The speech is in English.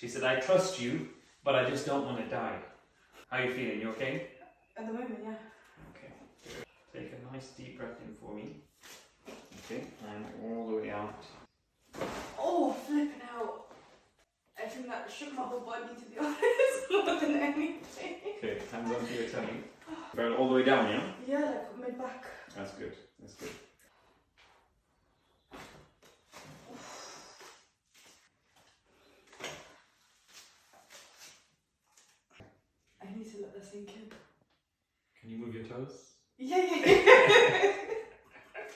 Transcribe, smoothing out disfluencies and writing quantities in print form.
She said, I trust you, but I just don't want to die. How are you feeling? You okay? At the moment, yeah. Okay, good. Take a nice deep breath in for me. Okay, and all the way out. Oh, flipping out. I think that shook my whole body, to be honest, more than anything. Okay, hands onto your tummy. Burn all the way down, yeah? Yeah, like mid back. That's good, that's good. I need to let that sink in. Can you move your toes? Yeah.